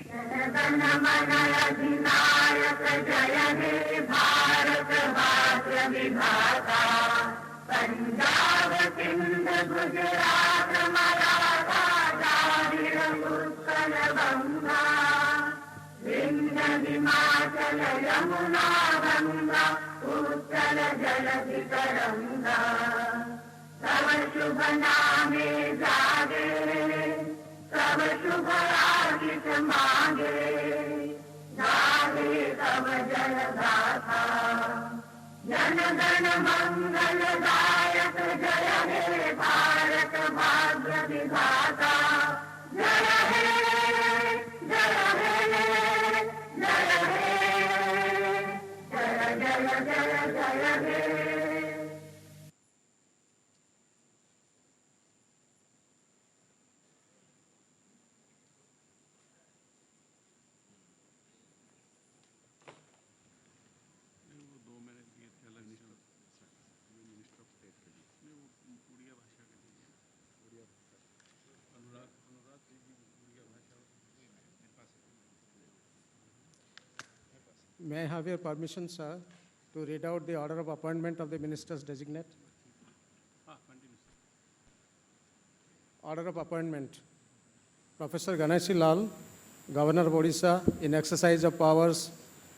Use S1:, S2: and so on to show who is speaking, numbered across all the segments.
S1: जन मन अधिनायक जय हे भारत भाग्य विधाता। पंजाब सिंध गुजरात मराठा द्राविड़ उत्कल गंगा। विंध्य हिमाचल यमुना गंगा उत्कल जलधि तरंगा। तव शुभ नामे जागे तब शुभ आशिष मांगे। गावे तब जय गाथा जन गण मंगल दायक जय हे भारत भाग्य विधाता। जय हे जय हे जय हे जय जय जय जय हे।
S2: May I have your permission, sir, to read out the order of appointment of the ministers designate? Order of appointment. Professor Ganeshi Lal, Governor of Odisha, in exercise of powers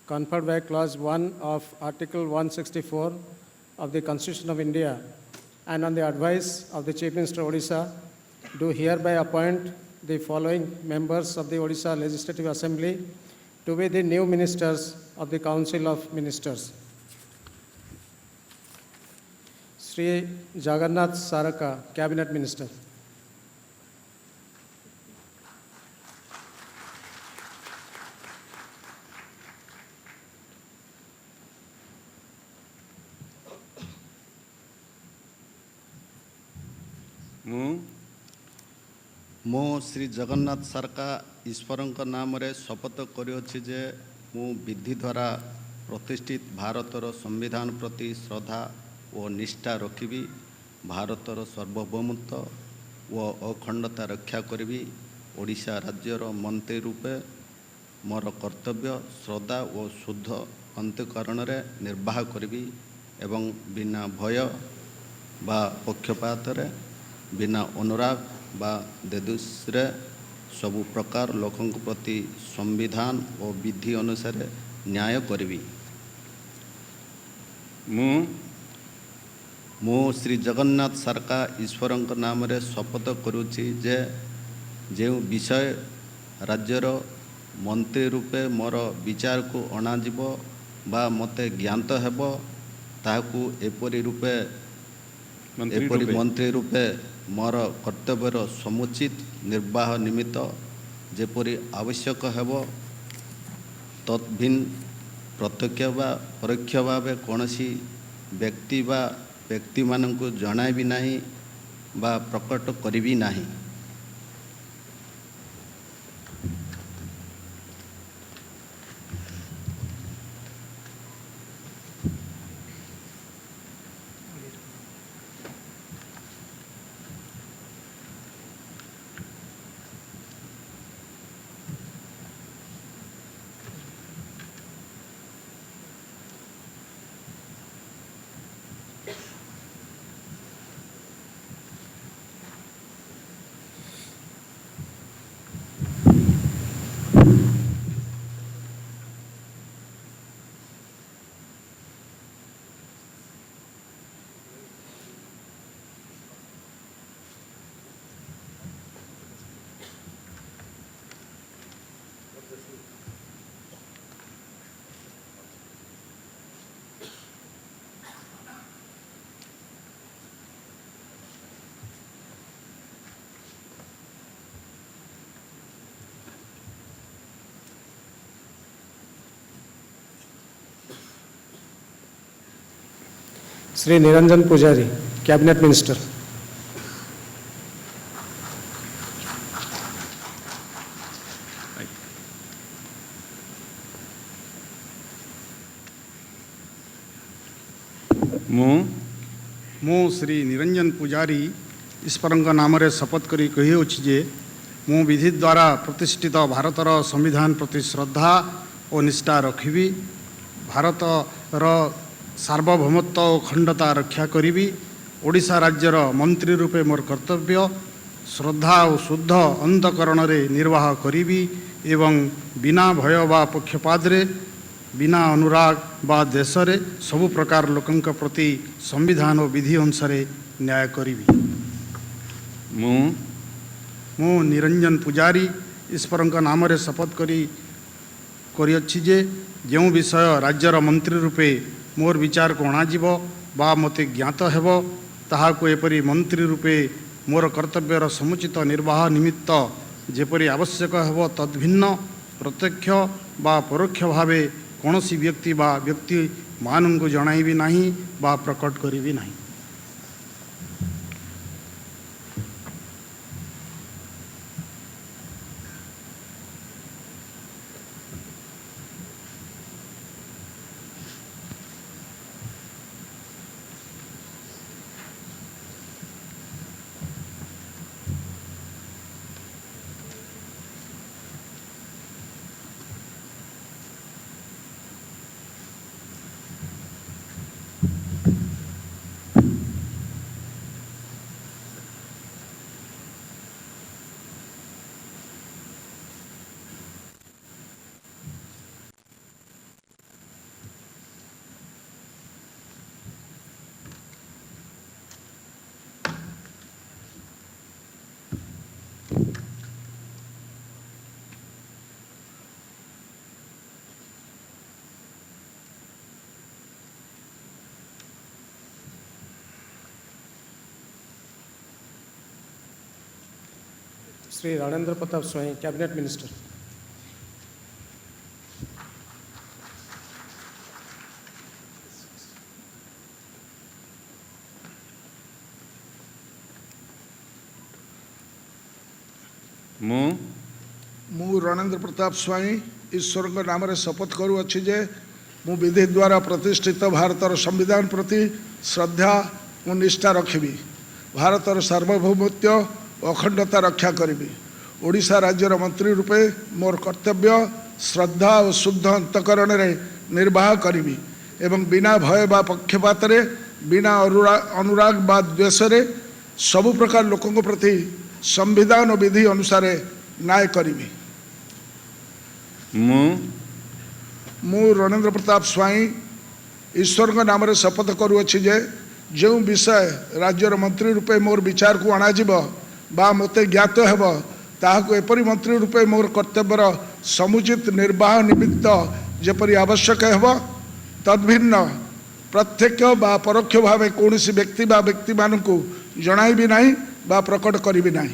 S2: conferred by Clause 1 of Article 164 of the Constitution of India, and on the advice of the Chief Minister of Odisha, do hereby appoint the following members of the Odisha Legislative Assembly to be the new ministers of the Council of Ministers. Sri Jagannath Saraka, Cabinet Minister.
S3: मो श्री जगन्नाथ सरका ईश्वरंक नाम रे शपथ करियोछि जे मु विधि द्वारा प्रतिष्ठित भारतर संविधान प्रति श्रद्धा और निष्ठा रखिबी। भारतर सार्वभौमत्व व अखंडता रक्षा करिबी। ओडिशा राज्यर मंत्री रूपे मोर कर्तव्य श्रद्धा और शुद्ध अंतःकरण रे निर्वाह करिबी एवं बिना भय बा पक्षपात रे बिना अनुराग बा देदुश्रे सबु प्रकार लोकों प्रति संविधान और विधि अनुसार न्याय करी। मु श्री जगन्नाथ सरका ईश्वरंक नाम रे शपथ करुछि जे जो विषय राज्यर मंत्री रूपे मोर विचार को अणाजिब बा मते ज्ञात हेब ताकू एपरि मंत्री रूपे मोर कर्तव्यर समुचित निर्वाह निमित्त जेपरि आवश्यक हेब तद्भिन्न प्रत्यक्ष बा परोक्ष भाव कौनसी व्यक्ति बा व्यक्ति मानक जणाइबी नाही बा प्रकट करिबी नाही।
S2: Sri Niranjan Pujari, Cabinet Minister.
S4: मु श्री निरंजन पुजारी ईश्वरंक नाम रे शपथ करी कही अछि जे ମୁଁ विधि द्वारा प्रतिष्ठित भारतर संविधान प्रति श्रद्धा और निष्ठा रखिबी। भारतर सार्वभौमत्व और अखंडता रक्षा करी। ओडिशा राज्यर मंत्री रूपे मोर कर्तव्य श्रद्धा और शुद्ध अंतकरण निर्वाह करी एवं बिना भय व पक्षपात बिना अनुराग बा देश रे सबु प्रकार लोकंक प्रति संविधान और विधि अनुसार न्याय करी। मु निरंजन पुजारी ईश्वर नाम रे शपथ करी जे जो विषय राज्यर मंत्री रूपे मोर विचार को अणाजिब बा मते ज्ञात हेब ताहाको एपरी मंत्री रूपे मोर कर्तव्यर समुचित निर्वाह निमित्त जेपरी आवश्यक हेब तद्भिन्न प्रत्यक्ष बा परोक्ष भावे कौनसी व्यक्ति बा व्यक्ति मानू जणाइबी नहीं बा प्रकट करी नहीं।
S2: Sri Ranendra Pratap Swai, Cabinet Minister.
S5: मु रणेंद्र प्रताप स्वाई ईश्वर नाम रे शपथ करुअछि जे मु विधि द्वारा प्रतिष्ठित भारतर संविधान प्रति श्रद्धा और निष्ठा रखिबी। भारतर सार्वभौमत्व अखंडता रक्षा करी। ओडिशा राज्यर मंत्री रूपे मोर कर्तव्य श्रद्धा और शुद्ध अंतकरण निर्वाह करी एवं बिना भय बा पक्षपात बिना अनुराग बा द्वेष सबु प्रकार लोकों प्रति संविधान और विधि अनुसार न्याय करी। मु रणेंद्र प्रताप स्वाई ईश्वर नाम रे शपथ करुअछि जे जो विषय राज्यर मंत्री रूपे मोर विचार को अणाजिब बा मते ज्ञात हेब ताहाको एपरी मंत्री रूपे मोर कर्तव्यर समुचित निर्वाह निमित्त जेपरी आवश्यक हेब तद्भिन्न प्रत्यक्ष बा परोक्ष भावे कौनसी व्यक्ति बा व्यक्ति मानू जणाइबी नहीं बा प्रकट करी नहीं।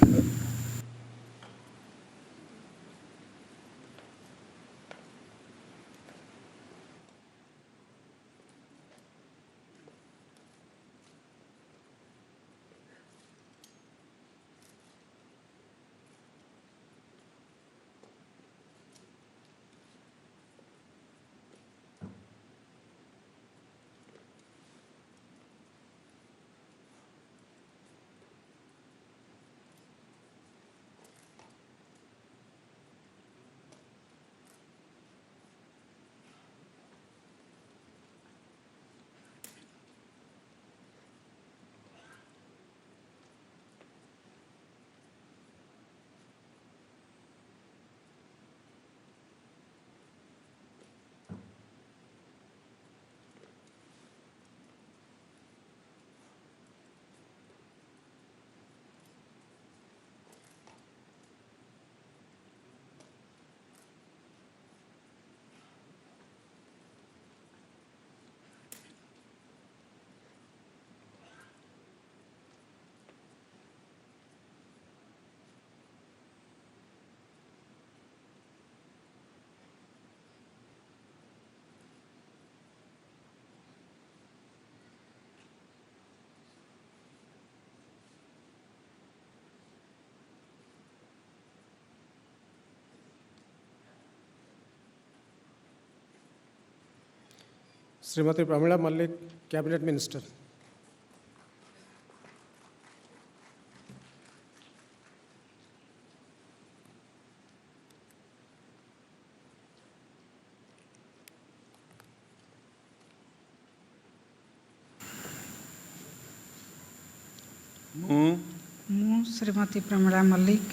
S2: Srimati Pramila Malik, Cabinet Minister.
S6: ମୁଁ ଶ୍ରୀମତୀ ପ୍ରମିଳା ମଲ୍ଲିକ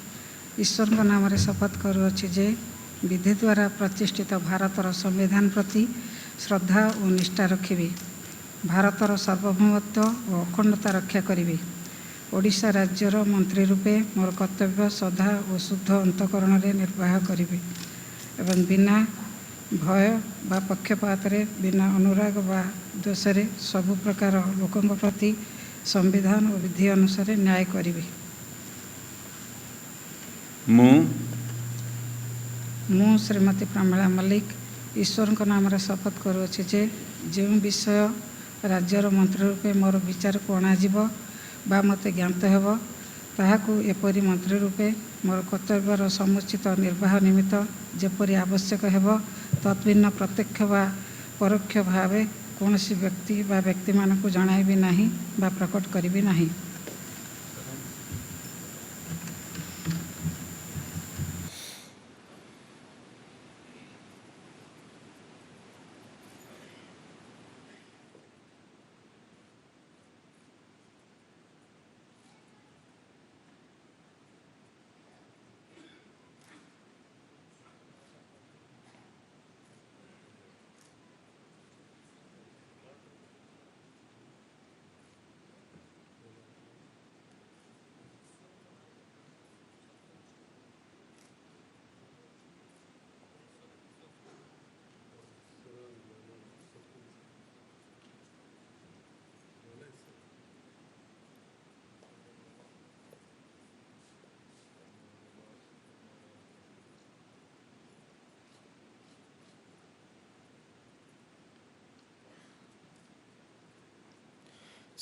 S6: ଈଶ୍ୱରଙ୍କ ନାମରେ ଶପଥ କରୁଅଛି ଯେ ବିଧି ଦ୍ୱାରା ପ୍ରତିଷ୍ଠିତ ଭାରତର ସମ୍ବିଧାନ ପ୍ରତି ଶ୍ରଦ୍ଧା ଓ ନିଷ୍ଠା ରଖିବି। ଭାରତର ସାର୍ବଭୌମତ୍ୱ ଓ ଅଖଣ୍ଡତା ରକ୍ଷା କରିବି। ଓଡ଼ିଶା ରାଜ୍ୟର ମନ୍ତ୍ରୀ ରୂପେ ମୋର କର୍ତ୍ତବ୍ୟ ଶ୍ରଦ୍ଧା ଓ ଶୁଦ୍ଧ ଅନ୍ତଃକରଣରେ ନିର୍ବାହ କରିବି ଏବଂ ବିନା ଭୟ ବା ପକ୍ଷପାତରେ ବିନା ଅନୁରାଗ ବା ଦୋଷରେ ସବୁ ପ୍ରକାର ଲୋକଙ୍କ ପ୍ରତି ସମ୍ବିଧାନ ଓ ବିଧି ଅନୁସାରେ ନ୍ୟାୟ କରିବି। ମୁଁ ଶ୍ରୀମତୀ ପ୍ରମିଳା ମଲ୍ଲିକ ଈଶ୍ୱରଙ୍କ ନାମରେ ଶପଥ କରୁଅଛି ଯେ ଯେଉଁ ବିଷୟ ରାଜ୍ୟର ମନ୍ତ୍ରୀ ରୂପେ ମୋର ବିଚାରକୁ ଅଣାଯିବ ବା ମୋତେ ଜ୍ଞାତ ହେବ ତାହାକୁ ଏପରି ମନ୍ତ୍ରୀ ରୂପେ ମୋର କର୍ତ୍ତବ୍ୟର ସମୁଚିତ ନିର୍ବାହ ନିମିତ୍ତ ଯେପରି ଆବଶ୍ୟକ ହେବ ତଦ୍ଭିନ୍ନ ପ୍ରତ୍ୟକ୍ଷ ବା ପରୋକ୍ଷ ଭାବେ କୌଣସି ବ୍ୟକ୍ତି ବା ବ୍ୟକ୍ତିମାନଙ୍କୁ ଜଣାଇବି ନାହିଁ ବା ପ୍ରକଟ କରିବି ନାହିଁ।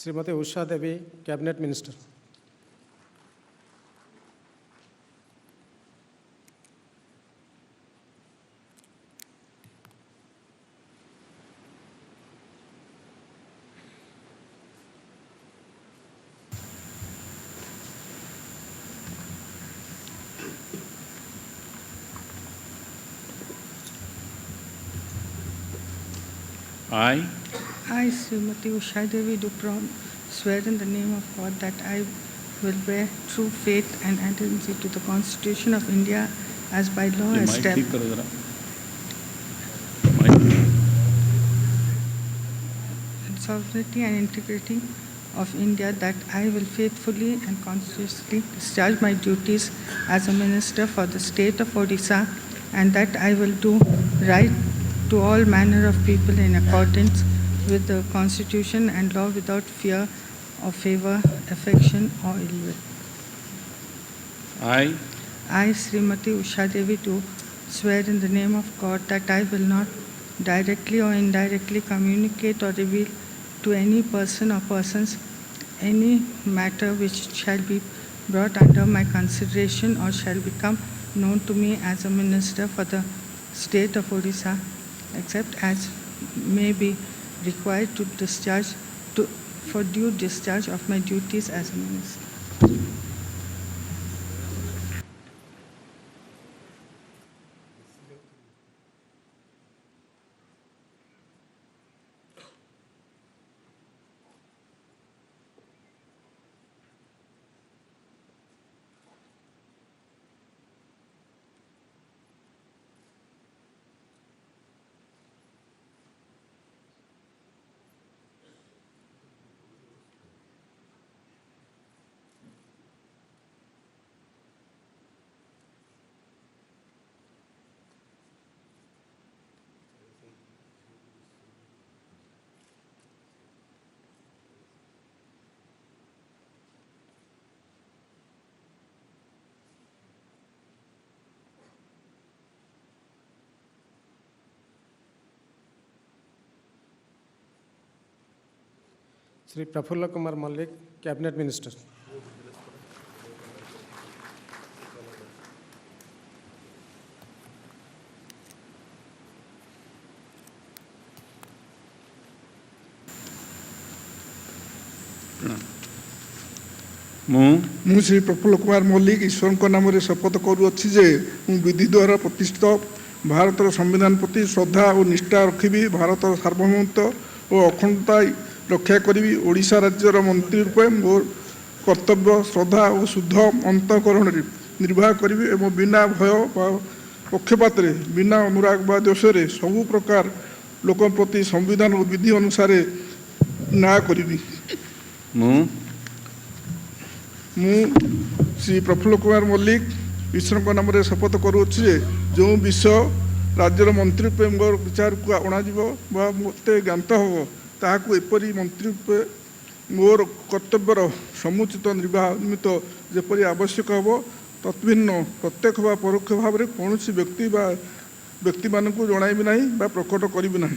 S2: Shrimati Usha Devi cabinet minister.
S7: I, Srimati Usha Devi, do swear in the name of God that I will bear true faith and allegiance to the Constitution of India as by law established. Sovereignty and integrity of India, that I will faithfully and conscientiously discharge my duties as a minister for the state of Odisha, and that I will do right to all manner of people in accordance with the Constitution and law without fear or favor, affection or ill will. I, Srimati Usha Devi, do swear in the name of God that I will not directly or indirectly communicate or reveal to any person or persons any matter which shall be brought under my consideration or shall become known to me as a minister for the state of Odisha, except as may be required for due discharge of my duties as a minister.
S2: Shri Prafulla Kumar Mallik cabinet minister.
S5: ମୁଁ ଶ୍ରୀ ପ୍ରଫୁଲ୍ଲ କୁମାର ମଲ୍ଲିକ ଈଶ୍ୱରଙ୍କ ନାମରେ ଶପଥ କରୁଅଛି ଯେ ମୁଁ ବିଧି ଦ୍ୱାରା ପ୍ରତିଷ୍ଠିତ ଭାରତର ସମ୍ବିଧାନ ପ୍ରତି ଶ୍ରଦ୍ଧା ଓ ନିଷ୍ଠା ରଖିବି। ଭାରତର ସାର୍ବଭୌମତ୍ୱ ଓ ଅଖଣ୍ଡତା ରକ୍ଷା କରିବି। ଓଡ଼ିଶା ରାଜ୍ୟର ମନ୍ତ୍ରୀ ରୂପେ ମୋର कर्तव्य श्रद्धा और शुद्ध अंतःकरण निर्वाह करी एवं बिना भय पक्षपात बिना अनुराग बा देश सबु प्रकार लोक प्रति संविधान और विधि अनुसार न्याय करी। श्री प्रफुल्ल कुमार मल्लिक ईश्वर नाम शपथ करुच्छे जो विषय राज्यर मंत्री रूपे मोर विचार को अणाଯିव मत ज्ञात हम ताकू एपरी मंत्री रूपे मोर कर्तव्यर समुचित निर्वाह निमित्त जेपरी आवश्यक हम तत्भिन्न प्रत्यक्ष व परोक्ष भाव में कौन व्यक्ति मानक जणाइबी ना प्रकट करी ना।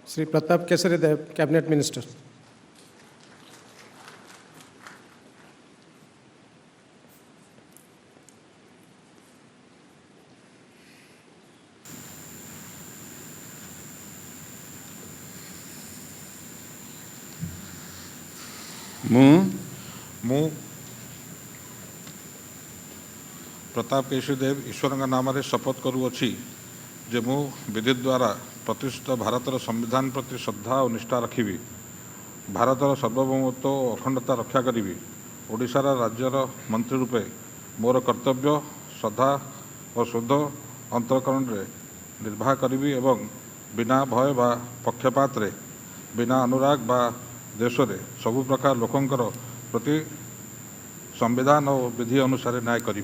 S2: Sri Pratap Kesari Dev, Cabinet Minister.
S8: मु प्रताप केशरी देव ईश्वर नाम शपथ करुअछि जे मु विधि द्वारा प्रतिष्ठित भारतर संविधान प्रति श्रद्धा और निष्ठा रखी भारतर सार्वभौमत्व और अखंडता रक्षा करी ओडिशार राज्यर मंत्री रूपे मोर कर्तव्य श्रद्धा और शुद्ध अंतःकरण निर्वाह करी एवं बिना भय बा पक्षपात रे बिना अनुराग बा देश रे सबु प्रकार लोकंकर प्रति संविधान और विधि अनुसार न्याय करी।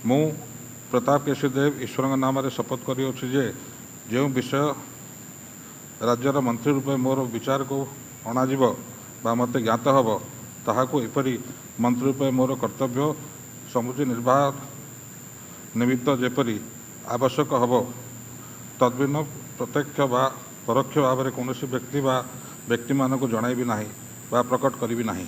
S8: मु प्रताप केशरी देव ईश्वर नाम शपथ करुच्छी जे जो विषय राज्यर मंत्री रूपे मोर विचार को अणाजिव बा मत ज्ञात हम ताहाकू एपरी मंत्री रूपे मोर कर्तव्य समुचित निर्वाह निमित्त जेपरी आवश्यक हम तद्भिन्न प्रत्यक्ष बा परोक्ष भाव में कौन व्यक्ति बा व्यक्ति मानक जणाइबी नाही बा प्रकट करी नाही।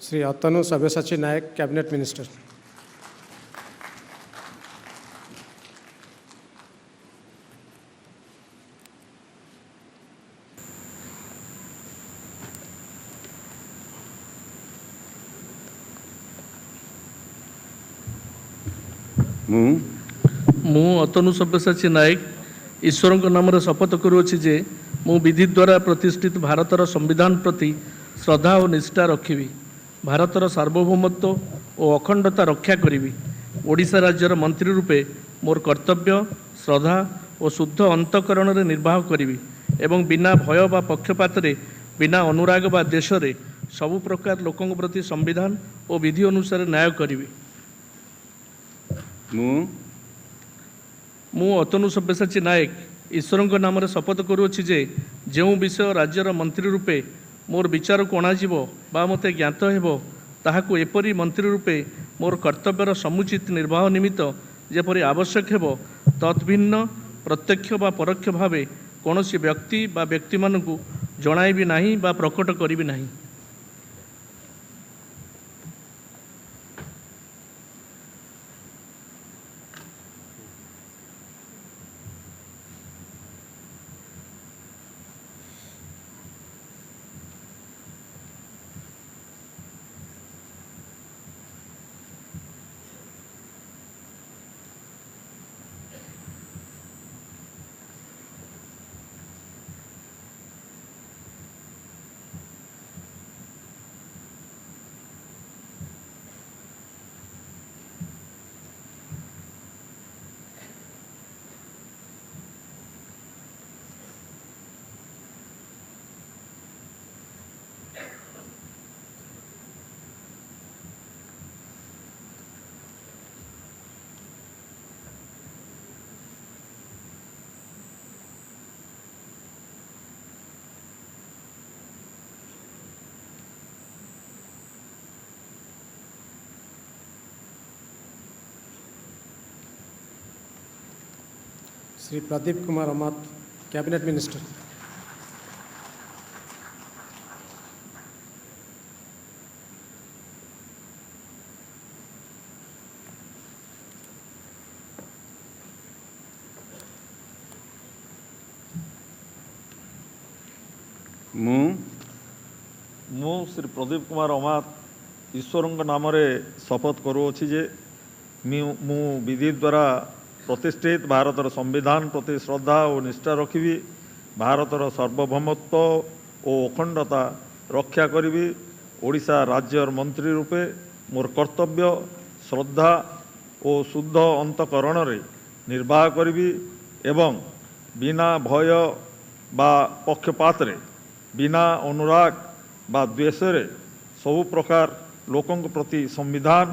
S2: Sri Atanu Sabyasachi Naik, Cabinet Minister.
S9: ମୁଁ ଅତନୁ ସବ୍ୟସାଚୀ ନାୟକ ଈଶ୍ୱରଙ୍କ ନାମରେ ଶପଥ କରୁଅଛି ଯେ ମୁଁ ବିଧି ଦ୍ୱାରା ପ୍ରତିଷ୍ଠିତ ଭାରତର ସମ୍ବିଧାନ ପ୍ରତି ଶ୍ରଦ୍ଧା ଓ ନିଷ୍ଠା ରଖିବି, ଭାରତର ସାର୍ବଭୌମତ୍ୱ ଓ ଅଖଣ୍ଡତା ରକ୍ଷା କରିବି, ଓଡ଼ିଶା ରାଜ୍ୟର ମନ୍ତ୍ରୀ ରୂପେ ମୋର କର୍ତ୍ତବ୍ୟ ଶ୍ରଦ୍ଧା ଓ ଶୁଦ୍ଧ ଅନ୍ତଃକରଣରେ ନିର୍ବାହ କରିବି ଏବଂ ବିନା ଭୟ ବା ପକ୍ଷପାତରେ ବିନା ଅନୁରାଗ ବା ଦେଶରେ ସବୁ ପ୍ରକାର ଲୋକଙ୍କ ପ୍ରତି ସମ୍ବିଧାନ ଓ ବିଧି ଅନୁସାରେ ନ୍ୟାୟ କରିବି। ମୁଁ ଅତନୁ ସବ୍ୟସାଚୀ ନାୟକ ଈଶ୍ୱରଙ୍କ ନାମରେ ଶପଥ କରୁଅଛି ଯେ ଯେଉଁ ବିଷୟ ରାଜ୍ୟର ମନ୍ତ୍ରୀ ରୂପେ ମୋର ବିଚାରକୁ ଅଣାଯିବ ବା ମୋତେ ଜ୍ଞାତ ହେବ ତାହାକୁ ଏପରି ମନ୍ତ୍ରୀ ରୂପେ ମୋର କର୍ତ୍ତବ୍ୟର ସମୁଚିତ ନିର୍ବାହ ନିମିତ୍ତ ଯେପରି ଆବଶ୍ୟକ ହେବ ତତ୍ଭିନ୍ନ ପ୍ରତ୍ୟକ୍ଷ ବା ପରୋକ୍ଷ ଭାବେ କୌଣସି ବ୍ୟକ୍ତି ବା ବ୍ୟକ୍ତିମାନଙ୍କୁ ଜଣାଇବି ନାହିଁ ବା ପ୍ରକଟ କରିବି ନାହିଁ।
S2: Sri Pradeep Kumar Amath, Cabinet Minister.
S10: ମୁଁ ଶ୍ରୀ ପ୍ରଦୀପ କୁମାର ଅମାତ ଈଶ୍ୱରଙ୍କ ନାମରେ ଶପଥ କରୁଅଛି ଯେ ମୁଁ ବିଧି ଦ୍ୱାରା ପ୍ରତିଷ୍ଠିତ ଭାରତର ସମ୍ବିଧାନ ପ୍ରତି ଶ୍ରଦ୍ଧା ଓ ନିଷ୍ଠା ରଖିବି, ଭାରତର ସାର୍ବଭୌମତ୍ୱ ଓ ଅଖଣ୍ଡତା ରକ୍ଷା କରିବି, ଓଡ଼ିଶା ରାଜ୍ୟର ମନ୍ତ୍ରୀ ରୂପେ ମୋର କର୍ତ୍ତବ୍ୟ ଶ୍ରଦ୍ଧା ଓ ଶୁଦ୍ଧ ଅନ୍ତଃକରଣରେ ନିର୍ବାହ କରିବି ଏବଂ ବିନା ଭୟ ବା ପକ୍ଷପାତରେ ବିନା ଅନୁରାଗ ବା ଦ୍ୱେଷରେ ସବୁ ପ୍ରକାର ଲୋକଙ୍କ ପ୍ରତି ସମ୍ବିଧାନ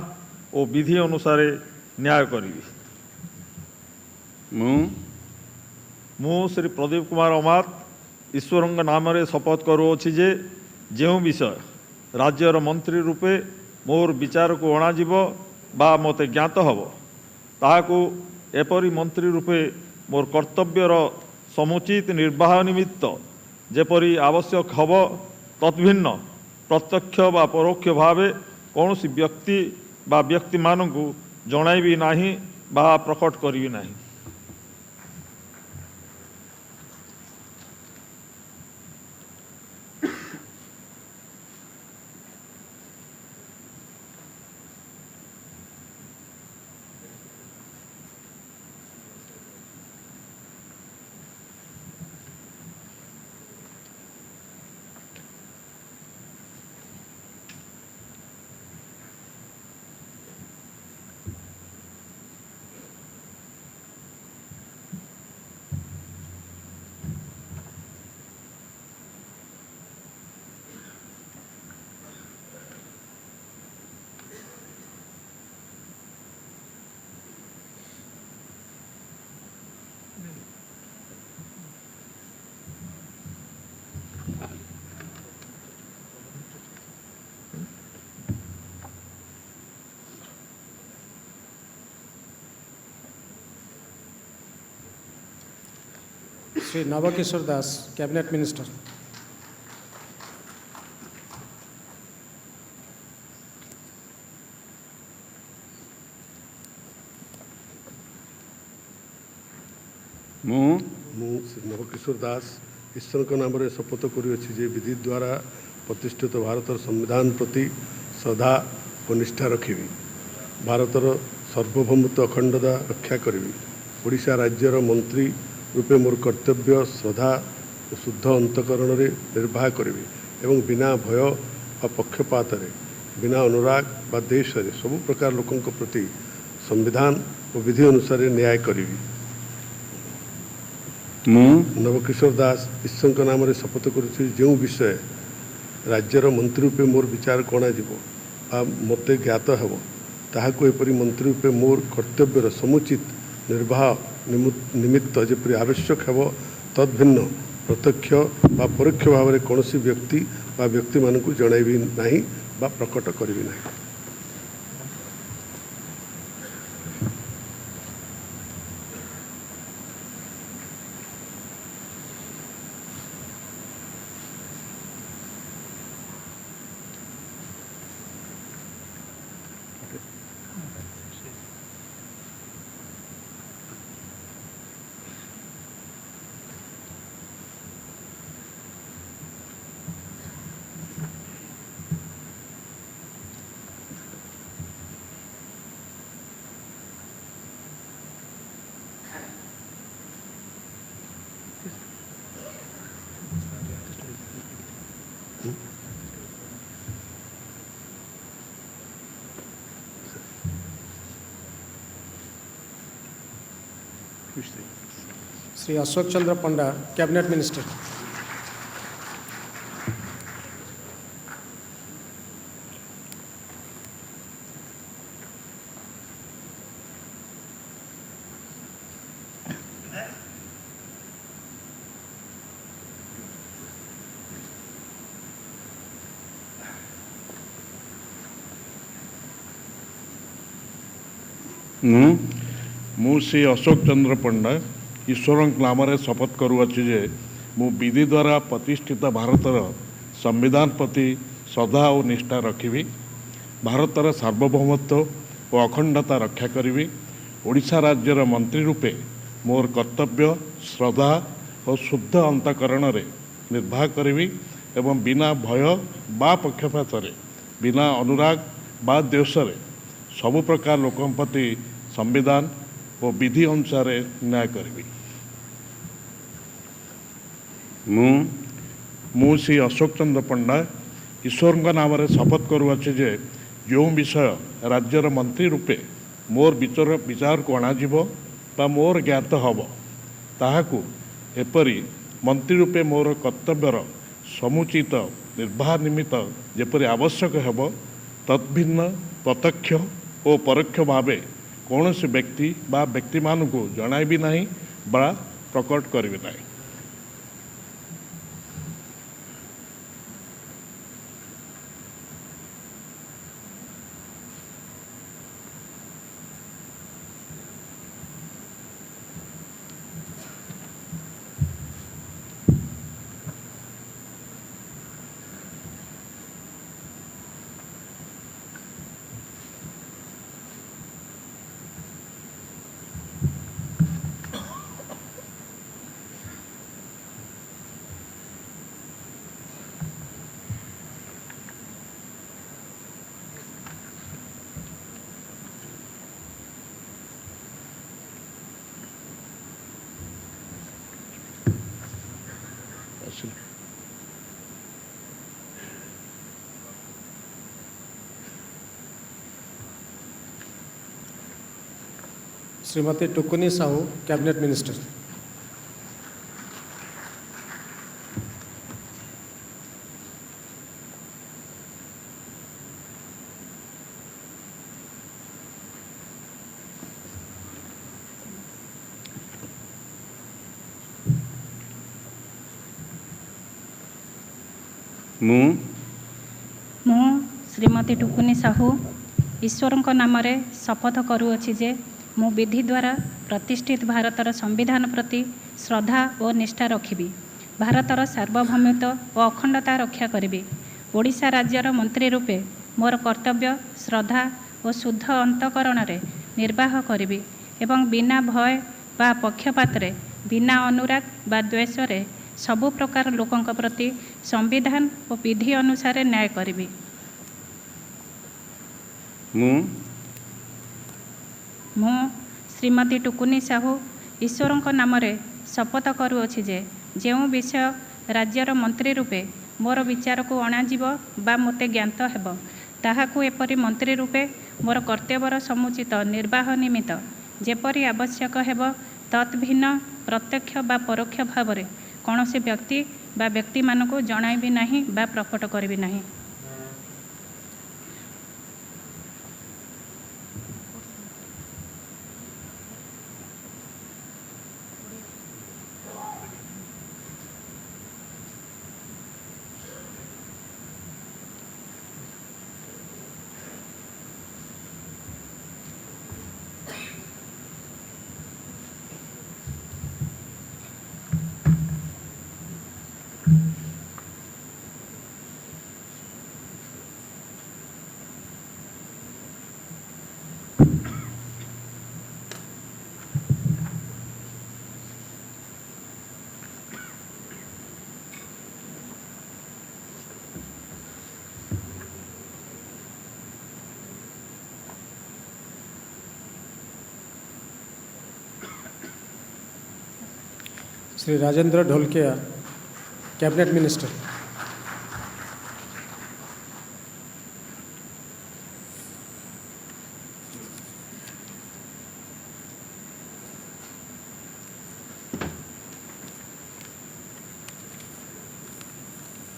S10: ଓ ବିଧି ଅନୁସାରେ ନ୍ୟାୟ କରିବି। ମୁଁ ଶ୍ରୀ ପ୍ରଦୀପ କୁମାର ଅମାତ ଈଶ୍ୱରଙ୍କ ନାମରେ ଶପଥ କରୁଅଛି ଯେ ଯେଉଁ ବିଷୟ ରାଜ୍ୟର ମନ୍ତ୍ରୀ ରୂପେ ମୋର ବିଚାରକୁ ଅଣାଯିବ ବା ମୋତେ ଜ୍ଞାତ ହେବ ତାହାକୁ ଏପରି ମନ୍ତ୍ରୀ ରୂପେ ମୋର କର୍ତ୍ତବ୍ୟର ସମୁଚିତ ନିର୍ବାହ ନିମିତ୍ତ ଯେପରି ଆବଶ୍ୟକ ହେବ ତତ୍ଭିନ୍ନ ପ୍ରତ୍ୟକ୍ଷ ବା ପରୋକ୍ଷ ଭାବେ କୌଣସି ବ୍ୟକ୍ତି ବା ବ୍ୟକ୍ତିମାନଙ୍କୁ ଜଣାଇବି ନାହିଁ ବା ପ୍ରକଟ କରିବି ନାହିଁ।
S2: Sri Navakishore Das, Cabinet Minister.
S11: ମୁଁ ଶ୍ରୀ ନବକିଶୋର ଦାସ ଈଶ୍ୱରଙ୍କ ନାମରେ ଶପଥ କରୁଅଛି ଯେ ବିଧି ଦ୍ୱାରା ପ୍ରତିଷ୍ଠିତ ଭାରତର ସମ୍ବିଧାନ ପ୍ରତି ଶ୍ରଦ୍ଧା ଓ ନିଷ୍ଠା ରଖିବି, ଭାରତର सार्वभौमत्व अखंडता रक्षा करी ओडिशा राज्यर मंत्री रूपे मोर कर्तव्य श्रद्धा और शुद्ध अंतकरण निर्वाह करी एवं बिना भय व पक्षपात बिना अनुराग व देश सबु प्रकार लोकों प्रति संविधान और विधि अनुसार न्याय करी नवकिशोर दास ईश्वर नाम शपथ करुच्ची जो विषय राज्यर मंत्री रूपे मोर विचार कणा मते ज्ञात हेब ताहाको एपरी मंत्री रूपे मोर कर्तव्यर समुचित निर्वाह निमित्त जेपरी आवश्यक हेब तद्भिन्न प्रत्यक्ष व परोक्ष भाव में कौन व्यक्ति व व्यक्ति मानक जनइबी नहीं बा प्रकट करी नहीं।
S2: Sri Ashok Chandra Panda, Cabinet Minister.
S12: मु श्री अशोक चंद्र पंडा ईश्वर नाम शपथ करुच्ची जे मु विधि द्वारा प्रतिष्ठित भारतर संविधान प्रति श्रद्धा और निष्ठा रखी भारतर सार्वभौमत्व और अखंडता रक्षा करी ओडिशा राज्यर मंत्री रूपे मोर कर्तव्य श्रद्धा और शुद्ध अंतकरण निर्वाह करी एवं बिना भय बा पक्षपात बिना अनुराग बा द्वेष सबु प्रकार लोकों प्रति संविधान और विधि अनुसार न्याय करी मु श्री अशोक चंद्र पंडा ईश्वर नाम शपथ करुच्ची जे जो विषय राज्यर मंत्री रूपे मोर विचार को अणाजिबो बा मोर ज्ञात हब ताहाकु एपरी मंत्री रूपे मोर कर्तव्यर समुचित निर्वाह निमित्त जेपरी आवश्यक हेब तद्भिन्न प्रत्यक्ष और परोक्ष भावे कौन से व्यक्ति बा व्यक्ति मानक जनाइबी नहीं बा प्रकट करी नहीं।
S2: Srimati Tukuni Sahu, Cabinet Minister.
S13: मु श्रीमती टुकुनी साहू ईश्वर नाम शपथ करुअछि जे मु विधि द्वारा प्रतिष्ठित भारतर संविधान प्रति श्रद्धा और निष्ठा रखी भारतर सार्वभौमत्व और अखंडता रक्षा करी ओडिशा राज्यर मंत्री रूपे मोर कर्तव्य श्रद्धा और शुद्ध अंतकरण निर्वाह करी एवं बिना भय बा पक्षपात बिना अनुराग बा द्वेष सबु प्रकार लोकों प्रति संविधान और विधि अनुसार न्याय करी ମୁଁ ଶ୍ରୀମତୀ ଟୁକୁନି ସାହୁ ଈଶ୍ୱରଙ୍କ ନାମରେ ଶପଥ କରୁଅଛି ଯେ ଯେଉଁ ବିଷୟ ରାଜ୍ୟର ମନ୍ତ୍ରୀ ରୂପେ ମୋର ବିଚାରକୁ ଅଣାଯିବ ବା ମୋତେ ଜ୍ଞାତ ହେବ, ତାହାକୁ ଏପରି ମନ୍ତ୍ରୀ ରୂପେ ମୋର କର୍ତ୍ତବ୍ୟର ସମୁଚିତ ନିର୍ବାହ ନିମିତ୍ତ ଯେପରି ଆବଶ୍ୟକ ହେବ ତତ୍ ଭିନ୍ନ ପ୍ରତ୍ୟକ୍ଷ ବା ପରୋକ୍ଷ ଭାବରେ କୌଣସି ବ୍ୟକ୍ତି ବା ବ୍ୟକ୍ତିମାନଙ୍କୁ ଜଣାଇବି ନାହିଁ ବା ପ୍ରକଟ କରିବି ନାହିଁ।
S2: Sri Rajendra Dholkia, Cabinet Minister.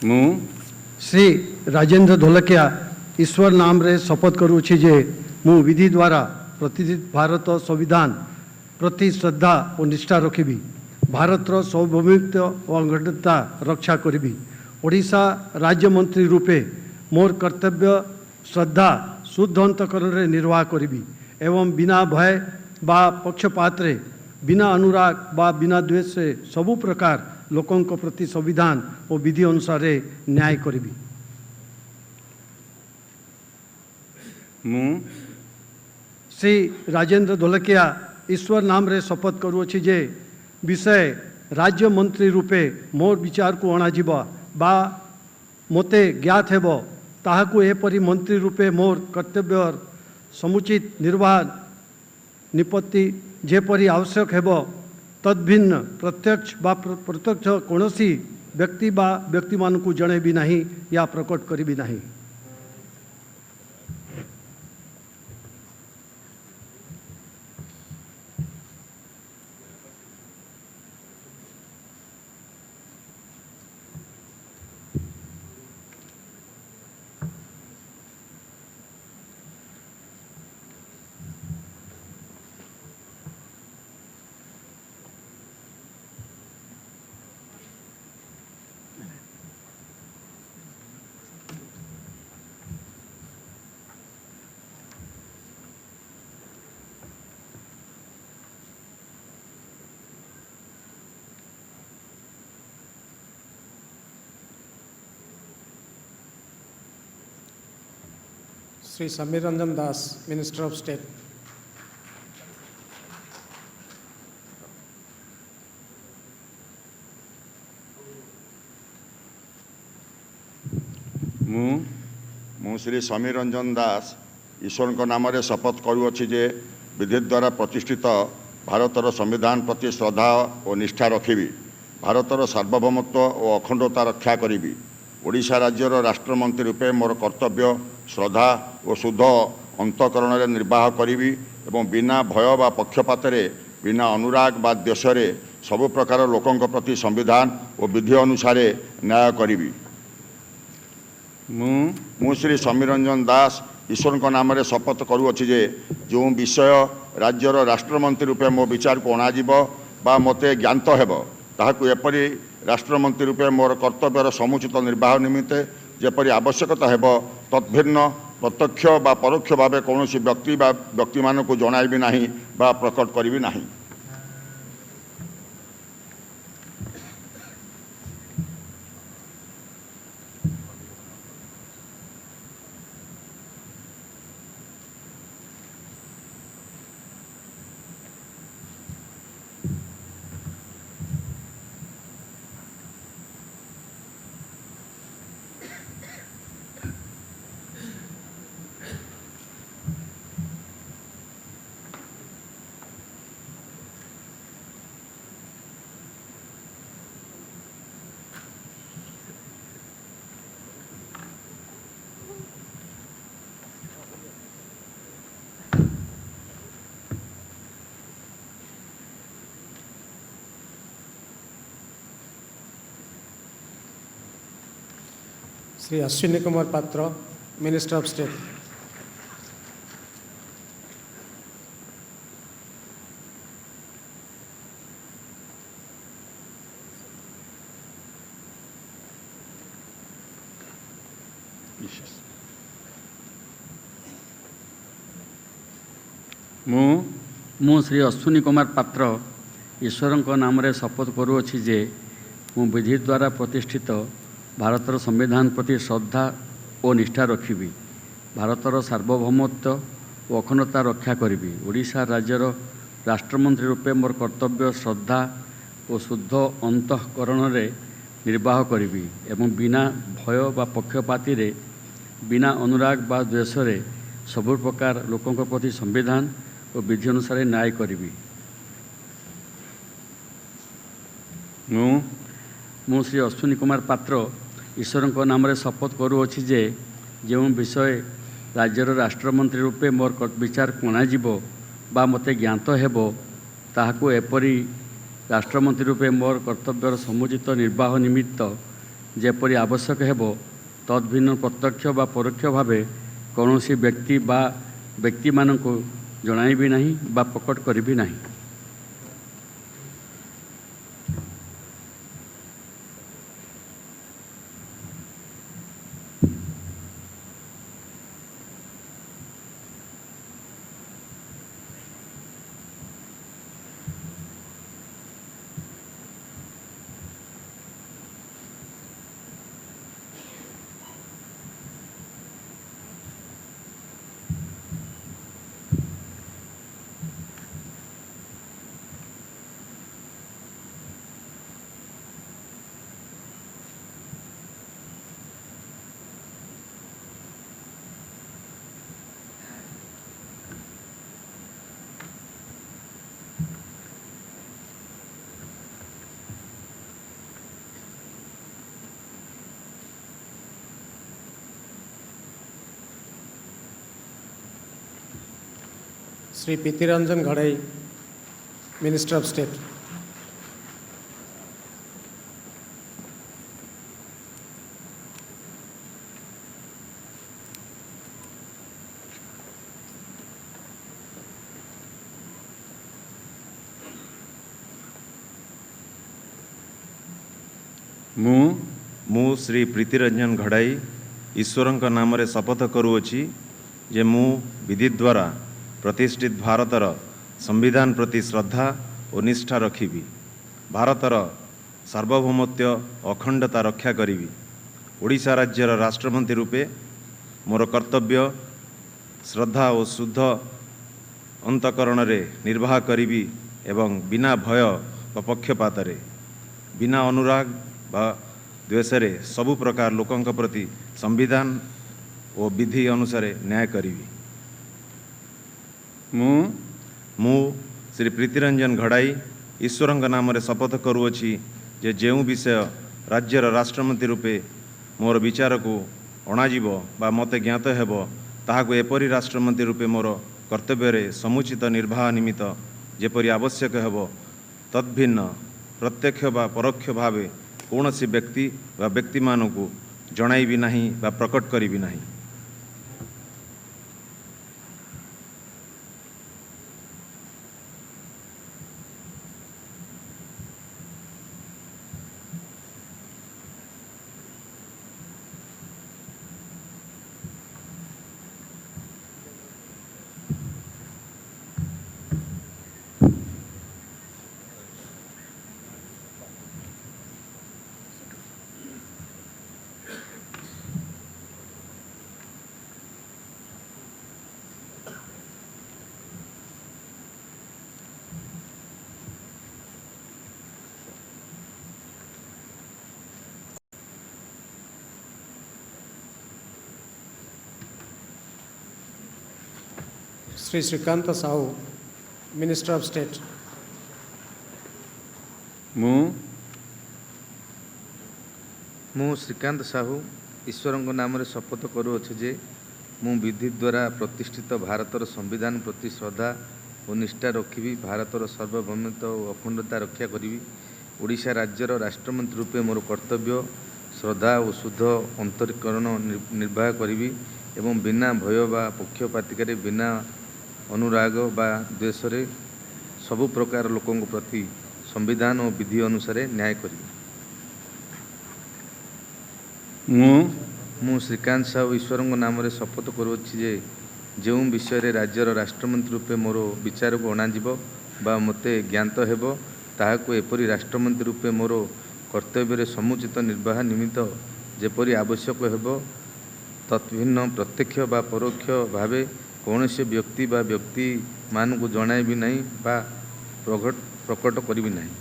S14: ମୁଁ ଶ୍ରୀ ରାଜେନ୍ଦ୍ର ଧୋଲକିଆ ଈଶ୍ୱର ନାମରେ ଶପଥ କରୁଅଛି ଯେ ମୁଁ ବିଧି ଦ୍ୱାରା ପ୍ରତିଷ୍ଠିତ ଭାରତ ସମ୍ବିଧାନ ପ୍ରତି ଶ୍ରଦ୍ଧା ଓ ନିଷ୍ଠା ରଖିବି। ଭାରତର ସାର୍ବଭୌମତ୍ୱ ଓ ଅଖଣ୍ଡତା ରକ୍ଷା କରିବି। ଓଡ଼ିଶା ରାଜ୍ୟମନ୍ତ୍ରୀ ରୂପେ ମୋର କର୍ତ୍ତବ୍ୟ ଶ୍ରଦ୍ଧା ଶୁଦ୍ଧ ଅନ୍ତଃକରଣରେ ନିର୍ବାହ କରିବି ଏବଂ ବିନା ଭୟ ବା ପକ୍ଷପାତରେ, ବିନା ଅନୁରାଗ ବା ବିନା ଦ୍ୱେଷରେ ସବୁ ପ୍ରକାର ଲୋକଙ୍କ ପ୍ରତି ସମ୍ବିଧାନ ଓ ବିଧି ଅନୁସାରେ ନ୍ୟାୟ କରିବି। ମୁଁ ଶ୍ରୀ ରାଜେନ୍ଦ୍ର ଧୋଲକିଆ ଈଶ୍ୱର ନାମରେ ଶପଥ କରୁଅଛି ଯେ ବିଷୟ ରାଜ୍ୟମନ୍ତ୍ରୀ ରୂପେ ମୋର ବିଚାରକୁ ଅଣାଯିବ ବା ମୋତେ ଜ୍ଞାତ ହେବ, ତାହାକୁ ଏପରି ମନ୍ତ୍ରୀ ରୂପେ ମୋର କର୍ତ୍ତବ୍ୟର ସମୁଚିତ ନିର୍ବାହ ନିପତ୍ତି ଯେପରି ଆବଶ୍ୟକ ହେବ ତଦ୍ଭିନ୍ନ ପ୍ରତ୍ୟକ୍ଷ ବା ପ୍ରତ୍ୟକ୍ଷ କୌଣସି ବ୍ୟକ୍ତି ବା ବ୍ୟକ୍ତିମାନଙ୍କୁ ଜଣାଇବି ନାହିଁ ୟା ପ୍ରକଟ କରିବି ନାହିଁ।
S2: Sri Samir Ranjan Das, Minister of State.
S15: ମୁଁ ଶ୍ରୀ ସମୀର ରଞ୍ଜନ ଦାସ ଈଶ୍ୱରଙ୍କ ନାମରେ ଶପଥ କରୁଅଛି ଯେ ବିଧି ଦ୍ୱାରା ପ୍ରତିଷ୍ଠିତ ଭାରତର ସମ୍ବିଧାନ ପ୍ରତି ଶ୍ରଦ୍ଧା ଓ ନିଷ୍ଠା ରଖିବି। ଭାରତର ସାର୍ବଭୌମତ୍ୱ ଓ ଅଖଣ୍ଡତା ରକ୍ଷା କରିବି। ଓଡ଼ିଶା ରାଜ୍ୟର ରାଷ୍ଟ୍ରମନ୍ତ୍ରୀ ରୂପେ ମୋର କର୍ତ୍ତବ୍ୟ ଶ୍ରଦ୍ଧା ଓ ଶୁଦ୍ଧ ଅନ୍ତଃକରଣରେ ନିର୍ବାହ କରିବି ଏବଂ ବିନା ଭୟ ବା ପକ୍ଷପାତରେ, ବିନା ଅନୁରାଗ ବା ଦ୍ୱେଷରେ ସବୁ ପ୍ରକାର ଲୋକଙ୍କ ପ୍ରତି ସମ୍ବିଧାନ ଓ ବିଧି ଅନୁସାରେ ନ୍ୟାୟ କରିବି। ମୁଁ ଶ୍ରୀ ସମୀର ରଞ୍ଜନ ଦାସ ଈଶ୍ୱରଙ୍କ ନାମରେ ଶପଥ କରୁଅଛି ଯେ ଯେଉଁ ବିଷୟ ରାଜ୍ୟର ରାଷ୍ଟ୍ରମନ୍ତ୍ରୀ ରୂପେ ମୋ ବିଚାରକୁ ଅଣାଯିବ ବା ମୋତେ ଜ୍ଞାତ ହେବ, ତାହାକୁ ଏପରି ରାଷ୍ଟ୍ରମନ୍ତ୍ରୀ ରୂପେ ମୋର କର୍ତ୍ତବ୍ୟର ସମୁଚିତ ନିର୍ବାହ ନିମିତ୍ତେ ଯେପରି ଆବଶ୍ୟକତା ହେବ ତଦ୍ଭିନ୍ନ ପ୍ରତ୍ୟକ୍ଷ ବା ପରୋକ୍ଷ ଭାବେ କୌଣସି ବ୍ୟକ୍ତି ବା ବ୍ୟକ୍ତିମାନଙ୍କୁ ଜଣାଇବି ନାହିଁ ବା ପ୍ରକଟ କରିବି ନାହିଁ।
S2: Sri Ashwini Kumar Patra, Minister of State.
S16: ମୁଁ ଶ୍ରୀ ଅଶ୍ୱିନୀ କୁମାର ପାତ୍ର ଈଶ୍ୱରଙ୍କ ନାମରେ ଶପଥ କରୁଅଛି ଯେ ମୁଁ ବିଧି ଦ୍ୱାରା ପ୍ରତିଷ୍ଠିତ ଭାରତର ସମ୍ବିଧାନ ପ୍ରତି ଶ୍ରଦ୍ଧା ଓ ନିଷ୍ଠା ରଖିବି, ଭାରତର ସାର୍ବଭୌମତ୍ୱ ଓ ଅଖଣ୍ଡତା ରକ୍ଷା କରିବି, ଓଡ଼ିଶା ରାଜ୍ୟର ରାଷ୍ଟ୍ରମନ୍ତ୍ରୀ ରୂପେ ମୋର କର୍ତ୍ତବ୍ୟ ଶ୍ରଦ୍ଧା ଓ ଶୁଦ୍ଧ ଅନ୍ତଃକରଣରେ ନିର୍ବାହ କରିବି ଏବଂ ବିନା ଭୟ ବା ପକ୍ଷପାତିରେ ବିନା ଅନୁରାଗ ବା ଦ୍ୱେଷରେ ସବୁ ପ୍ରକାର ଲୋକଙ୍କ ପ୍ରତି ସମ୍ବିଧାନ ଓ ବିଧି ଅନୁସାରେ ନ୍ୟାୟ କରିବି। ମୁଁ ଶ୍ରୀ ଅଶ୍ୱିନୀ କୁମାର ପାତ୍ର ଈଶ୍ୱରଙ୍କ ନାମରେ ଶପଥ କରୁଅଛି ଯେ ଯେଉଁ ବିଷୟ ରାଜ୍ୟର ରାଷ୍ଟ୍ରମନ୍ତ୍ରୀ ରୂପେ ମୋର ବିଚାରକୁ ଅଣାଯିବ ବା ମୋତେ ଜ୍ଞାତ ହେବ ତାହାକୁ ଏପରି ରାଷ୍ଟ୍ରମନ୍ତ୍ରୀ ରୂପେ ମୋର କର୍ତ୍ତବ୍ୟର ସମୁଚିତ ନିର୍ବାହ ନିମିତ୍ତ ଯେପରି ଆବଶ୍ୟକ ହେବ ତଦ୍ଭିନ୍ନ ପ୍ରତ୍ୟକ୍ଷ ବା ପରୋକ୍ଷ ଭାବେ କୌଣସି ବ୍ୟକ୍ତି ବା ବ୍ୟକ୍ତିମାନଙ୍କୁ ଜଣାଇବି ନାହିଁ ବା ପ୍ରକଟ କରିବି ନାହିଁ।
S2: Sri Pithiranjan Ghadai, Minister of State.
S17: ମୁଁ ଶ୍ରୀ ପ୍ରୀତିରଞ୍ଜନ ଘଡ଼ାଇ ଈଶ୍ୱରଙ୍କ ନାମରେ ଶପଥ କରୁଅଛି ଯେ ମୁଁ ବିଧି ଦ୍ୱାରା ପ୍ରତିଷ୍ଠିତ ଭାରତର ସମ୍ବିଧାନ ପ୍ରତି ଶ୍ରଦ୍ଧା ଓ ନିଷ୍ଠା ରଖିବି, ଭାରତର ସାର୍ବଭୌମତ୍ୱ ଅଖଣ୍ଡତା ରକ୍ଷା କରିବି, ଓଡ଼ିଶା ରାଜ୍ୟର ରାଷ୍ଟ୍ରମନ୍ତ୍ରୀ ରୂପେ ମୋର କର୍ତ୍ତବ୍ୟ ଶ୍ରଦ୍ଧା ଓ ଶୁଦ୍ଧ ଅନ୍ତଃକରଣରେ ନିର୍ବାହ କରିବି ଏବଂ ବିନା ଭୟ ବା ପକ୍ଷପାତରେ ବିନା ଅନୁରାଗ ବା ଦ୍ୱେଷରେ ସବୁ ପ୍ରକାର ଲୋକଙ୍କ ପ୍ରତି ସମ୍ବିଧାନ ଓ ବିଧି ଅନୁସାରେ ନ୍ୟାୟ କରିବି। ମୁଁ ଶ୍ରୀ ପ୍ରୀତିରଞ୍ଜନ ଘଡ଼ାଇ ଈଶ୍ୱରଙ୍କ ନାମରେ ଶପଥ କରୁଅଛି ଯେ ଯେଉଁ ବିଷୟ ରାଜ୍ୟର ରାଷ୍ଟ୍ରମନ୍ତ୍ରୀ ରୂପେ ମୋର ବିଚାରକୁ ଅଣାଯିବ ବା ମୋତେ ଜ୍ଞାତ ହେବ ତାହାକୁ ଏପରି ରାଷ୍ଟ୍ରମନ୍ତ୍ରୀ ରୂପେ ମୋର କର୍ତ୍ତବ୍ୟରେ ସମୁଚିତ ନିର୍ବାହ ନିମିତ୍ତ ଯେପରି ଆବଶ୍ୟକ ହେବ ତଦ୍ଭିନ୍ନ ପ୍ରତ୍ୟକ୍ଷ ବା ପରୋକ୍ଷ ଭାବେ କୌଣସି ବ୍ୟକ୍ତି ବା ବ୍ୟକ୍ତିମାନଙ୍କୁ ଜଣାଇବି ନାହିଁ ବା ପ୍ରକଟ କରିବି ନାହିଁ।
S2: Sri Srikanta Sahu, Minister of State.
S18: ମୁଁ ଶ୍ରୀକାନ୍ତ ସାହୁ ଈଶ୍ୱରଙ୍କ ନାମରେ ଶପଥ କରୁଅଛି ଯେ ମୁଁ ବିଧି ଦ୍ୱାରା ପ୍ରତିଷ୍ଠିତ ଭାରତର ସମ୍ବିଧାନ ପ୍ରତି ଶ୍ରଦ୍ଧା ଓ ନିଷ୍ଠା ରଖିବି, ଭାରତର ସାର୍ବଭୌମତ୍ୱ ଓ ଅଖଣ୍ଡତା ରକ୍ଷା କରିବି, ଓଡ଼ିଶା ରାଜ୍ୟର ରାଷ୍ଟ୍ରମନ୍ତ୍ରୀ ରୂପେ ମୋର କର୍ତ୍ତବ୍ୟ ଶ୍ରଦ୍ଧା ଓ ଶୁଦ୍ଧ ଅନ୍ତରୀକରଣ ନିର୍ବାହ କରିବି ଏବଂ ବିନା ଭୟ ବା ପକ୍ଷପାତିକାରେ ବିନା ଅନୁରାଗ ବା ଦ୍ୱେଷରେ ସବୁ ପ୍ରକାର ଲୋକଙ୍କ ପ୍ରତି ସମ୍ବିଧାନ ଓ ବିଧି ଅନୁସାରେ ନ୍ୟାୟ କରିବି। ମୁଁ ଶ୍ରୀକାନ୍ତ ସାହୁ ଈଶ୍ୱରଙ୍କ ନାମରେ ଶପଥ କରୁଅଛି ଯେ ଯେଉଁ ବିଷୟରେ ରାଜ୍ୟର ରାଷ୍ଟ୍ରମନ୍ତ୍ରୀ ରୂପେ ମୋର ବିଚାରକୁ ଅଣାଯିବ ବା ମୋତେ ଜ୍ଞାତ ହେବ ତାହାକୁ ଏପରି ରାଷ୍ଟ୍ରମନ୍ତ୍ରୀ ରୂପେ ମୋର କର୍ତ୍ତବ୍ୟରେ ସମୁଚିତ ନିର୍ବାହ ନିମିତ୍ତ ଯେପରି ଆବଶ୍ୟକ ହେବ ତତ୍ଭିନ୍ନ ପ୍ରତ୍ୟକ୍ଷ ବା ପରୋକ୍ଷ ଭାବେ କୌଣସି ବ୍ୟକ୍ତି ବା ବ୍ୟକ୍ତିମାନଙ୍କୁ ଜଣାଇବି ନାହିଁ ବା ପ୍ରକଟ କରିବି ନାହିଁ।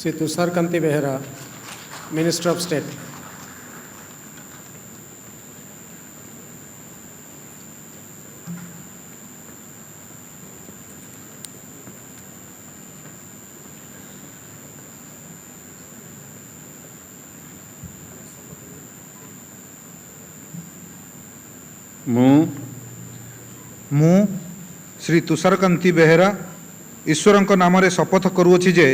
S2: Sri Tushar Kanti Behera, Minister of State.
S19: ମୁଁ ଶ୍ରୀ ତୁଷାରକାନ୍ତି ବେହେରା ଈଶ୍ୱରଙ୍କ ନାମରେ ଶପଥ କରୁଅଛି ଯେ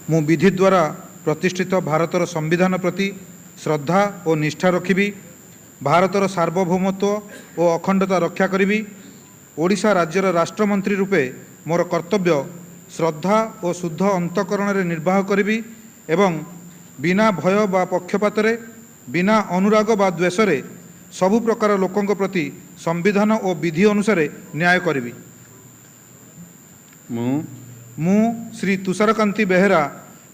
S19: ମୁଁ ବିଧି ଦ୍ୱାରା ପ୍ରତିଷ୍ଠିତ ଭାରତର ସମ୍ବିଧାନ ପ୍ରତି ଶ୍ରଦ୍ଧା ଓ ନିଷ୍ଠା ରଖିବି, ଭାରତର ସାର୍ବଭୌମତ୍ୱ ଓ ଅଖଣ୍ଡତା ରକ୍ଷା କରିବି, ଓଡ଼ିଶା ରାଜ୍ୟର ରାଷ୍ଟ୍ରମନ୍ତ୍ରୀ ରୂପେ ମୋର କର୍ତ୍ତବ୍ୟ ଶ୍ରଦ୍ଧା ଓ ଶୁଦ୍ଧ ଅନ୍ତଃକରଣରେ ନିର୍ବାହ କରିବି ଏବଂ ବିନା ଭୟ ବା ପକ୍ଷପାତରେ ବିନା ଅନୁରାଗ ବା ଦ୍ୱେଷରେ ସବୁ ପ୍ରକାର ଲୋକଙ୍କ ପ୍ରତି ସମ୍ବିଧାନ ଓ ବିଧି ଅନୁସାରେ ନ୍ୟାୟ କରିବି। ମୁଁ ଶ୍ରୀ ତୁଷାରକାନ୍ତି ବେହେରା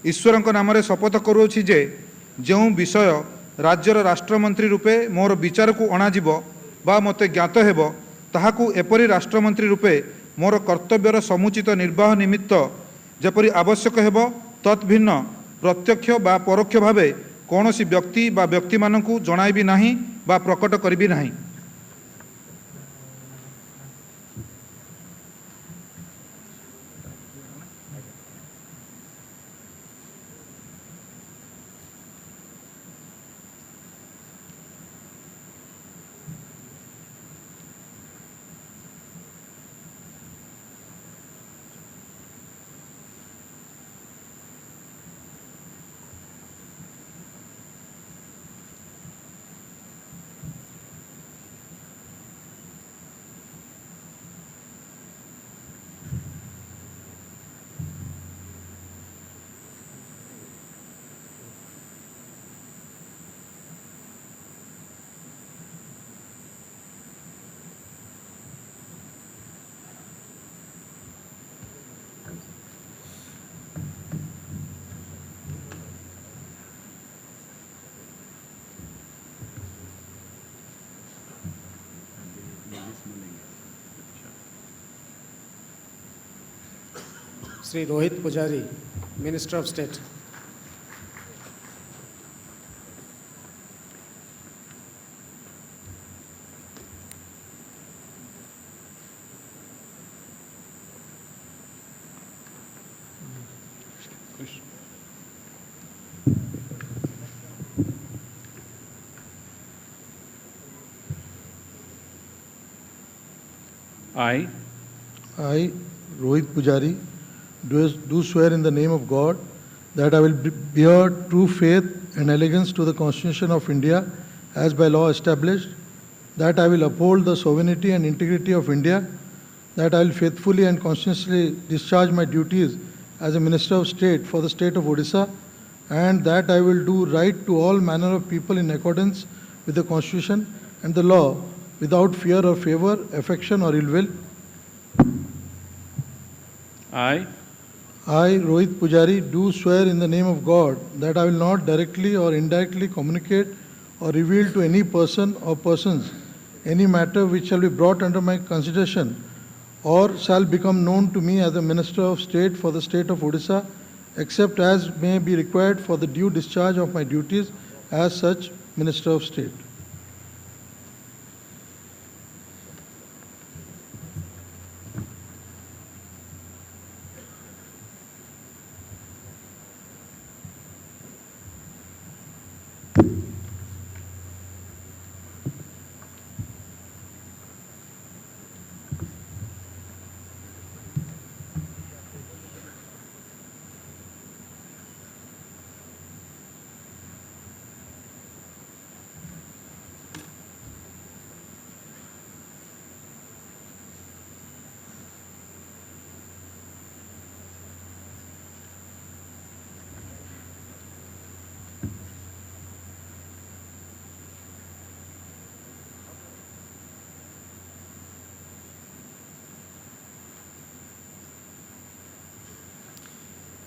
S19: ଈଶ୍ୱରଙ୍କ ନାମରେ ଶପଥ କରୁଅଛି ଯେ ଯେଉଁ ବିଷୟ ରାଜ୍ୟର ରାଷ୍ଟ୍ରମନ୍ତ୍ରୀ ରୂପେ ମୋର ବିଚାରକୁ ଅଣାଯିବ ବା ମୋତେ ଜ୍ଞାତ ହେବ ତାହାକୁ ଏପରି ରାଷ୍ଟ୍ରମନ୍ତ୍ରୀ ରୂପେ ମୋର କର୍ତ୍ତବ୍ୟର ସମୁଚିତ ନିର୍ବାହ ନିମିତ୍ତ ଯେପରି ଆବଶ୍ୟକ ହେବ ତତ୍ଭିନ୍ନ ପ୍ରତ୍ୟକ୍ଷ ବା ପରୋକ୍ଷ ଭାବେ କୌଣସି ବ୍ୟକ୍ତି ବା ବ୍ୟକ୍ତିମାନଙ୍କୁ ଜଣାଇବି ନାହିଁ ବା ପ୍ରକଟ କରିବି ନାହିଁ।
S2: Sri Rohit Pujari, Minister of State.
S19: I, Rohit Pujari, do swear in the name of God that I will bear true faith and allegiance to the Constitution of India as by law established, that I will uphold the sovereignty and integrity of India, that I will faithfully and conscientiously discharge my duties as a Minister of State for the state of Odisha, and that I will do right to all manner of people in accordance with the Constitution and the law without fear or favor, affection or ill will.
S12: I,
S20: I, Rohit Pujari, do swear in the name of God that I will not directly or indirectly communicate or reveal to any person or persons any matter which shall be brought under my consideration or shall become known to me as a Minister of State for the State of Odisha, except as may be required for the due discharge of my duties as such Minister of State.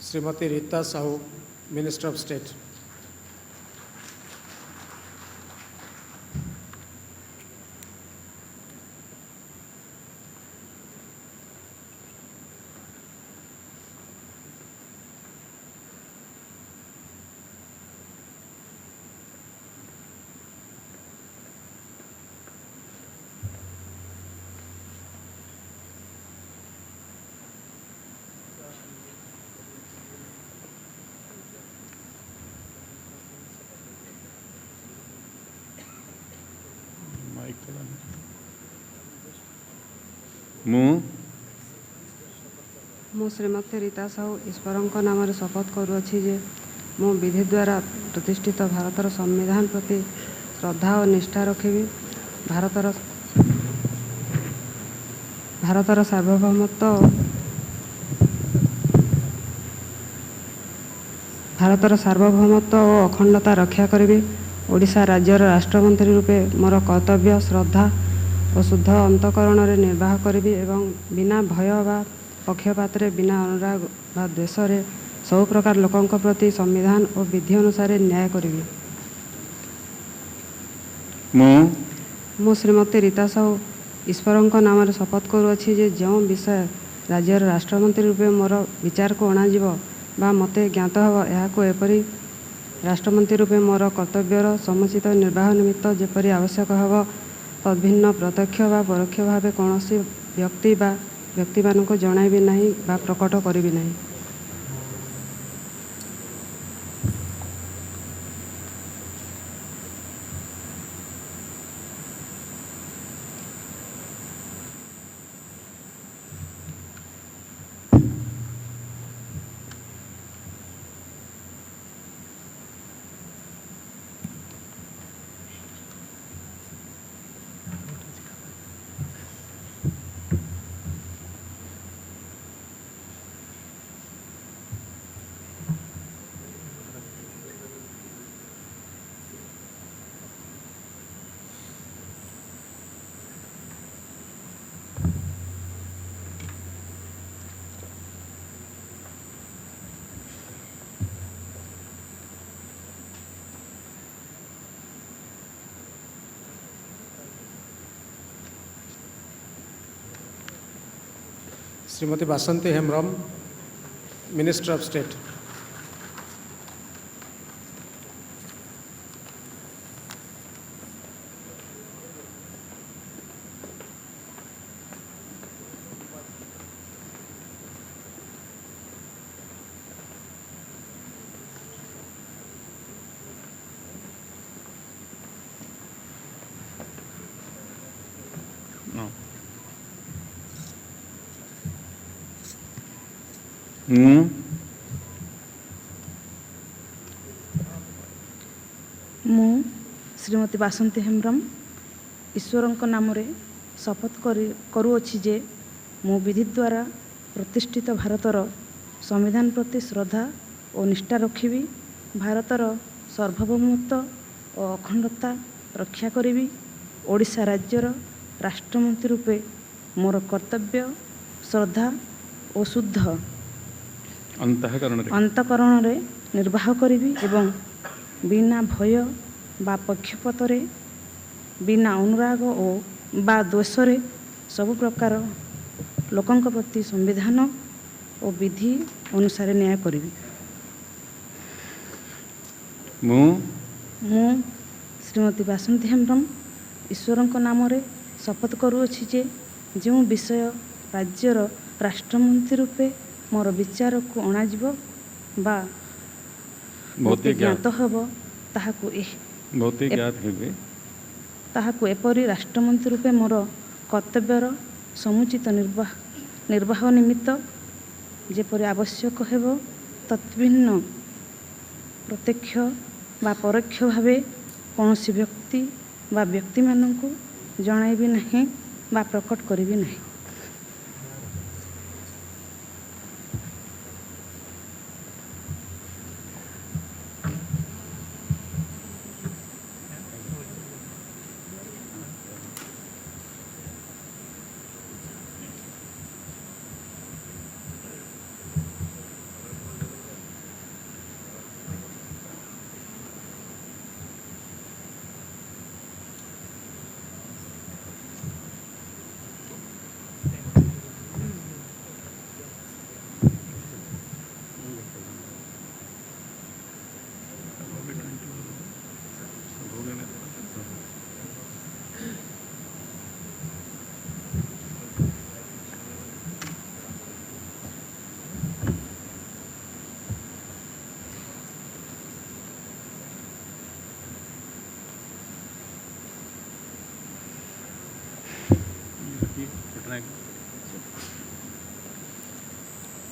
S2: Srimati Rita Sahu, Minister of State.
S6: ମୁଁ ଶ୍ରୀମତୀ ରୀତା ସାହୁ ଈଶ୍ୱରଙ୍କ ନାମରେ ଶପଥ କରୁଅଛି ଯେ ମୁଁ ବିଧି ଦ୍ୱାରା ପ୍ରତିଷ୍ଠିତ ଭାରତର ସମ୍ବିଧାନ ପ୍ରତି ଶ୍ରଦ୍ଧା ଓ ନିଷ୍ଠା ରଖିବି। ଭାରତର ସାର୍ବଭୌମତ୍ୱ ଓ ଅଖଣ୍ଡତା ରକ୍ଷା କରିବି। ଓଡ଼ିଶା ରାଜ୍ୟର ରାଷ୍ଟ୍ରମନ୍ତ୍ରୀ ରୂପେ ମୋର କର୍ତ୍ତବ୍ୟ ଶ୍ରଦ୍ଧା ଓ ଶୁଦ୍ଧ ଅନ୍ତଃକରଣରେ ନିର୍ବାହ କରିବି ଏବଂ ବିନା ଭୟ ବା ପକ୍ଷପାତରେ ବିନା ଅନୁରାଗ ବା ଦ୍ୱେଷରେ ସବୁ ପ୍ରକାର ଲୋକଙ୍କ ପ୍ରତି ସମ୍ବିଧାନ ଓ ବିଧି ଅନୁସାରେ ନ୍ୟାୟ କରିବି। ମୁଁ ଶ୍ରୀମତୀ ରୀତା ସାହୁ ଈଶ୍ୱରଙ୍କ ନାମରେ ଶପଥ କରୁଅଛି ଯେ ଯେଉଁ ବିଷୟ ରାଜ୍ୟର ରାଷ୍ଟ୍ରମନ୍ତ୍ରୀ ରୂପେ ମୋର ବିଚାରକୁ ଅଣାଯିବ ବା ମୋତେ ଜ୍ଞାତ ହେବ, ଏହାକୁ ଏପରି ରାଷ୍ଟ୍ରମନ୍ତ୍ରୀ ରୂପେ ମୋର କର୍ତ୍ତବ୍ୟର ସମୁଚିତ ନିର୍ବାହ ନିମିତ୍ତ ଯେପରି ଆବଶ୍ୟକ ହେବ ତଦ୍ଭିନ୍ନ ପ୍ରତ୍ୟକ୍ଷ ବା ପରୋକ୍ଷ ଭାବେ କୌଣସି ବ୍ୟକ୍ତି ବା ବ୍ୟକ୍ତିମାନଙ୍କୁ ଜଣାଇବି ନାହିଁ ବା ପ୍ରକଟ କରିବି ନାହିଁ।
S2: Srimati Basanti Hemram, Minister of State.
S21: ମୁଁ ଶ୍ରୀମତୀ ବାସନ୍ତୀ ହେମ୍ବ୍ରମ ଈଶ୍ୱରଙ୍କ ନାମରେ ଶପଥ କରୁଅଛି ଯେ ମୁଁ ବିଧି ଦ୍ୱାରା ପ୍ରତିଷ୍ଠିତ ଭାରତର ସମ୍ବିଧାନ ପ୍ରତି ଶ୍ରଦ୍ଧା ଓ ନିଷ୍ଠା ରଖିବି। ଭାରତର ସାର୍ବଭୌମତ୍ୱ ଓ ଅଖଣ୍ଡତା ରକ୍ଷା କରିବି। ଓଡ଼ିଶା ରାଜ୍ୟର ରାଷ୍ଟ୍ରମନ୍ତ୍ରୀ ରୂପେ ମୋର କର୍ତ୍ତବ୍ୟ ଶ୍ରଦ୍ଧା ଓ ଓ ଶୁଦ୍ଧ
S8: ଅନ୍ତଃକରଣରେ
S21: ଅନ୍ତଃକରଣରେ ନିର୍ବାହ କରିବି ଏବଂ ବିନା ଭୟ ବା ପକ୍ଷପାତରେ ବିନା ଅନୁରାଗ ଓ ବା ଦୋଷରେ ସବୁ ପ୍ରକାର ଲୋକଙ୍କ ପ୍ରତି ସମ୍ବିଧାନ ଓ ବିଧି ଅନୁସାରେ ନ୍ୟାୟ କରିବି।
S8: ମୁଁ
S21: ଶ୍ରୀମତୀ ବାସନ୍ତୀ ହେମ୍ବ୍ରମ ଈଶ୍ୱରଙ୍କ ନାମରେ ଶପଥ କରୁଅଛି ଯେ ଯେଉଁ ବିଷୟ ରାଜ୍ୟର ରାଷ୍ଟ୍ରମନ୍ତ୍ରୀ ରୂପେ ମୋର ବିଚାରକୁ ଅଣାଯିବ ବା ମୋତେ ଜ୍ଞାତ ହେବ ତାହାକୁ ଏପରି ରାଷ୍ଟ୍ରମନ୍ତ୍ରୀ ରୂପେ ମୋର କର୍ତ୍ତବ୍ୟର ସମୁଚିତ ନିର୍ବାହ ନିମିତ୍ତ ଯେପରି ଆବଶ୍ୟକ ହେବ ତତ୍ଭିନ୍ନ ପ୍ରତ୍ୟକ୍ଷ ବା ପରୋକ୍ଷ ଭାବେ କୌଣସି ବ୍ୟକ୍ତି ବା ବ୍ୟକ୍ତିମାନଙ୍କୁ ଜଣାଇବି ନାହିଁ ବା ପ୍ରକଟ କରିବି ନାହିଁ।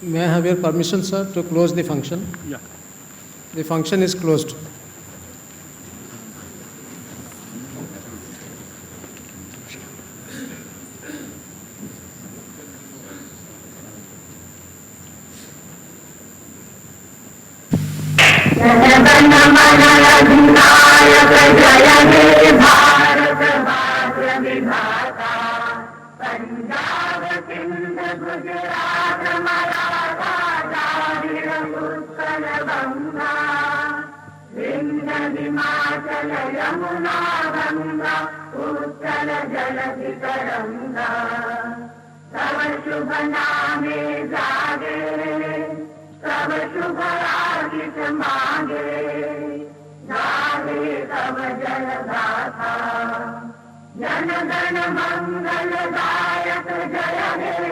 S2: May I have your permission, sir, to close the function?
S8: Yeah.
S2: The function is closed.
S1: Jana Gana मंगल दायक जय हे